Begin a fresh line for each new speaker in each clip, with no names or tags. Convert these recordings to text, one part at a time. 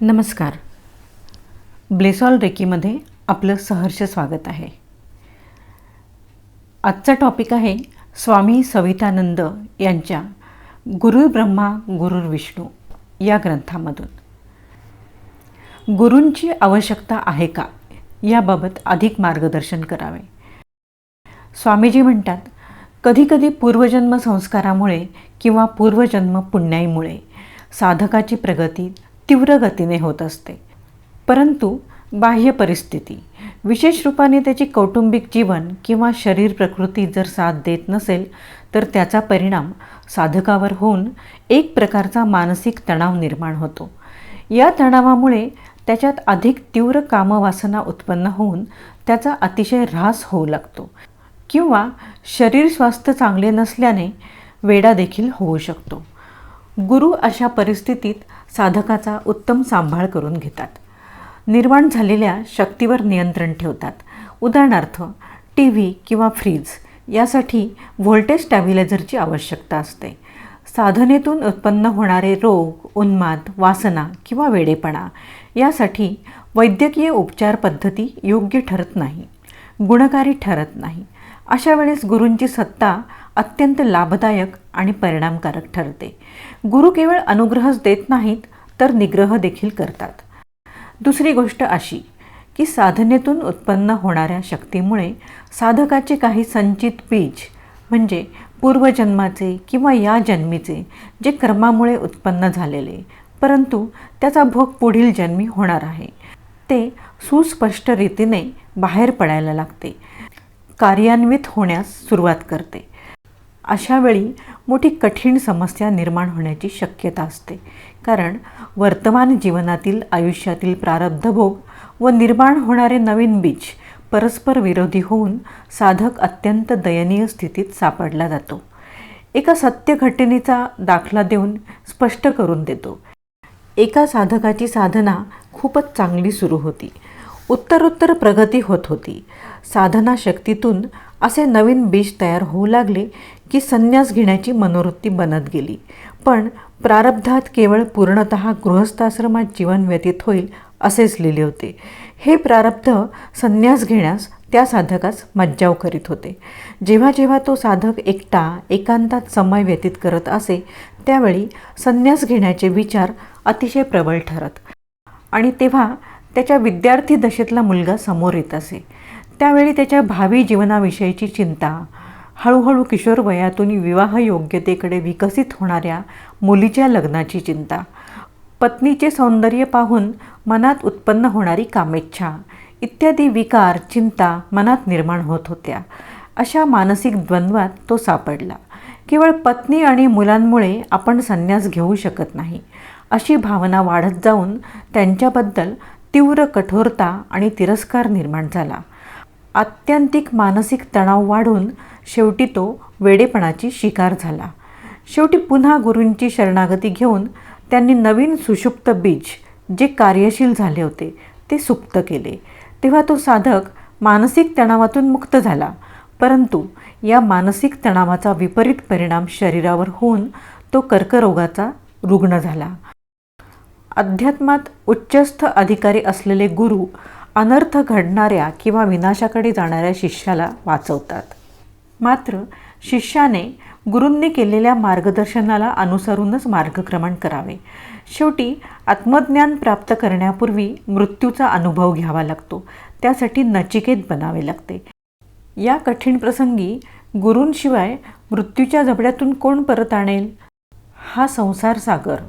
नमस्कार. ब्लेसॉल रेकीमध्ये आपलं सहर्ष स्वागत आहे. आजचा टॉपिक आहे स्वामी सवितानंद यांच्या गुरुर् ब्रह्मा गुरुर्विष्णू या ग्रंथामधून. गुरूंची आवश्यकता आहे का याबाबत अधिक मार्गदर्शन करावे. स्वामीजी म्हणतात, कधीकधी पूर्वजन्म संस्कारामुळे किंवा पूर्वजन्म पुण्याईमुळे साधकाची प्रगती तीव्र गतीने होत असते, परंतु बाह्य परिस्थिती, विशेष रूपाने त्याची कौटुंबिक जीवन किंवा शरीर प्रकृती जर साथ देत नसेल तर त्याचा परिणाम साधकावर होऊन एक प्रकारचा मानसिक तणाव निर्माण होतो. या तणावामुळे त्याच्यात अधिक तीव्र कामवासना उत्पन्न होऊन त्याचा अतिशय ऱ्हास होऊ लागतो किंवा शरीर स्वास्थ्य चांगले नसल्याने वेडा देखील होऊ शकतो. गुरु अशा परिस्थितीत साधकाचा उत्तम सांभाळ करून घेतात, निर्माण झालेल्या शक्तीवर नियंत्रण ठेवतात. उदाहरणार्थ TV किंवा फ्रीज यासाठी व्होल्टेज स्टॅबिलायझरची आवश्यकता असते. साधनेतून उत्पन्न होणारे रोग, उन्माद, वासना किंवा वेडेपणा यासाठी वैद्यकीय उपचार पद्धती योग्य ठरत नाही, गुणकारी ठरत नाही. अशा वेळेस गुरूंची सत्ता अत्यंत लाभदायक आणि परिणामकारक ठरते. गुरु केवळ अनुग्रहच देत नाहीत तर निग्रह देखील करतात. दुसरी गोष्ट अशी की साधनेतून उत्पन्न होणाऱ्या शक्तीमुळे साधकाचे काही संचित बीज म्हणजे पूर्वजन्माचे किंवा या जन्मीचे जे कर्मामुळे उत्पन्न झालेले परंतु त्याचा भोग पुढील जन्मी होणार आहे, ते सुस्पष्ट रीतीने बाहेर पडायला लागते, कार्यान्वित होण्यास सुरुवात करते. अशा वेळी मोठी कठीण समस्या निर्माण होण्याची शक्यता असते, कारण वर्तमान जीवनातील आयुष्यातील प्रारब्ध भोग व निर्माण होणारे नवीन बीज परस्पर विरोधी होऊन साधक अत्यंत दयनीय स्थितीत सापडला जातो. एका सत्य घटनेचा दाखला देऊन स्पष्ट करून देतो. एका साधकाची साधना खूपच चांगली सुरू होती, उत्तरोत्तर प्रगती होत होती. साधना शक्तीतून असे नवीन बीज तयार होऊ लागले की संन्यास घेण्याची मनोवृत्ती बनत गेली. पण प्रारब्धात केवळ पूर्णतः गृहस्थाश्रमात जीवन व्यतीत होईल असेच लिहिले होते. हे प्रारब्ध संन्यास घेण्यास त्या साधकास मज्जाव करीत होते. जेव्हा जेव्हा तो साधक एकटा एकांतात समय व्यतीत करत असे त्यावेळी संन्यास घेण्याचे विचार अतिशय प्रबळ ठरत आणि तेव्हा त्याच्या विद्यार्थी दशेतला मुलगा समोर येत असे. त्यावेळी त्याच्या भावी जीवनाविषयीची चिंता, हळूहळू किशोर वयातून विवाह योग्यतेकडे विकसित होणाऱ्या मुलीच्या लग्नाची चिंता, पत्नीचे सौंदर्य पाहून मनात उत्पन्न होणारी कामेच्छा इत्यादी विकार, चिंता मनात निर्माण होत होत्या. अशा मानसिक द्वंद्वात तो सापडला. केवळ पत्नी आणि मुलांमुळे आपण संन्यास घेऊ शकत नाही अशी भावना वाढत जाऊन त्यांच्याबद्दल तीव्र कठोरता आणि तिरस्कार निर्माण झाला. आत्यंतिक मानसिक तणाव वाढून शेवटी तो वेडेपणाची शिकार झाला. शेवटी पुन्हा गुरूंची शरणागती घेऊन त्यांनी नवीन सुषुप्त बीज जे कार्यशील झाले होते ते सुप्त केले. तेव्हा तो साधक मानसिक तणावातून मुक्त झाला, परंतु या मानसिक तणावाचा विपरीत परिणाम शरीरावर होऊन तो कर्करोगाचा रुग्ण झाला. अध्यात्मात उच्चस्थ अधिकारी असलेले गुरु अनर्थ घडणाऱ्या किंवा विनाशाकडे जाणाऱ्या शिष्याला वाचवतात. मात्र शिष्याने गुरूंनी केलेल्या मार्गदर्शनाला अनुसरूनच मार्गक्रमण करावे. शेवटी आत्मज्ञान प्राप्त करण्यापूर्वी मृत्यूचा अनुभव घ्यावा लागतो, त्यासाठी नचिकेत बनावे लागते. या कठीण प्रसंगी गुरूंशिवाय मृत्यूच्या जबड्यातून कोण परत आणेल? हा संसार सागर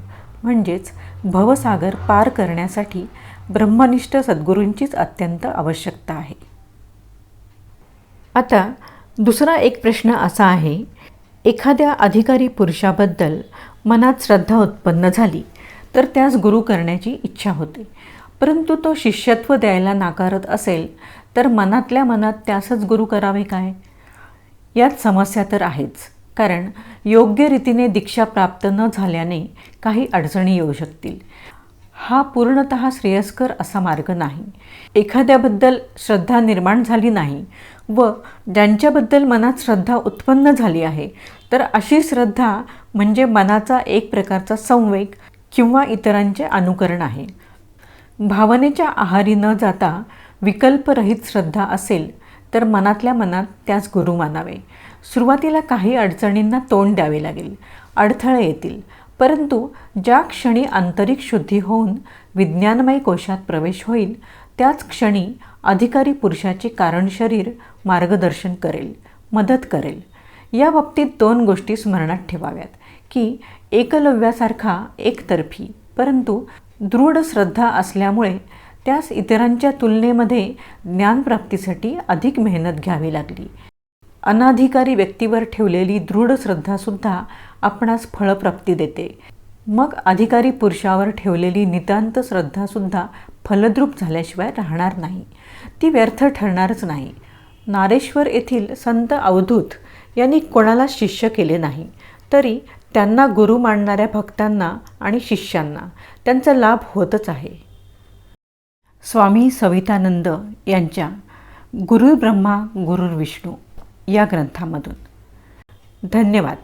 म्हणजेच भवसागर पार करण्यासाठी ब्रह्मनिष्ठ सद्गुरूंचीच अत्यंत आवश्यकता आहे. आता दुसरा एक प्रश्न असा आहे, एखाद्या अधिकारी पुरुषाबद्दल मनात श्रद्धा उत्पन्न झाली तर त्यास गुरु करण्याची इच्छा होते, परंतु तो शिष्यत्व द्यायला नाकारत असेल तर मनातल्या मनात त्यासच गुरु करावे काय? यात समस्या तर आहेच, कारण योग्य रीतीने दीक्षा प्राप्त न झाल्याने काही अडचणी येऊ शकतील. हा पूर्णतः श्रेयस्कर असा मार्ग नाही. एखाद्याबद्दल श्रद्धा निर्माण झाली नाही व ज्यांच्याबद्दल मनात श्रद्धा उत्पन्न झाली आहे तर अशी श्रद्धा म्हणजे मनाचा एक प्रकारचा संवेग किंवा इतरांचे अनुकरण आहे. भावनेच्या आहारी न जाता विकल्परहित श्रद्धा असेल तर मनातल्या मनात त्यास गुरु मानावे. सुरुवातीला काही अडचणींना तोंड द्यावे लागेल, अडथळे येतील, परंतु ज्या क्षणी आंतरिक शुद्धी होऊन विज्ञानमय कोशात प्रवेश होईल त्याच क्षणी अधिकारी पुरुषाचे कारण शरीर मार्गदर्शन करेल, मदत करेल. या बाबतीत 2 गोष्टी स्मरणात ठेवाव्यात की एकलव्यासारखा एकतर्फी परंतु दृढ श्रद्धा असल्यामुळे त्यास इतरांच्या तुलनेमध्ये ज्ञानप्राप्तीसाठी अधिक मेहनत घ्यावी लागली. अनाधिकारी व्यक्तीवर ठेवलेली दृढ श्रद्धासुद्धा आपणास फळप्राप्ती देते. मग अधिकारी पुरुषावर ठेवलेली नितांत श्रद्धासुद्धा फलद्रूप झाल्याशिवाय राहणार नाही, ती व्यर्थ ठरणारच नाही. नारेश्वर येथील संत अवधूत यांनी कोणाला शिष्य केले नाही, तरी त्यांना गुरु मानणाऱ्या भक्तांना आणि शिष्यांना त्यांचा लाभ होतच आहे. स्वामी सवितानंद यांच्या गुरुर्ब्रह्मा गुरुर्विष्णू या ग्रंथामधून. धन्यवाद.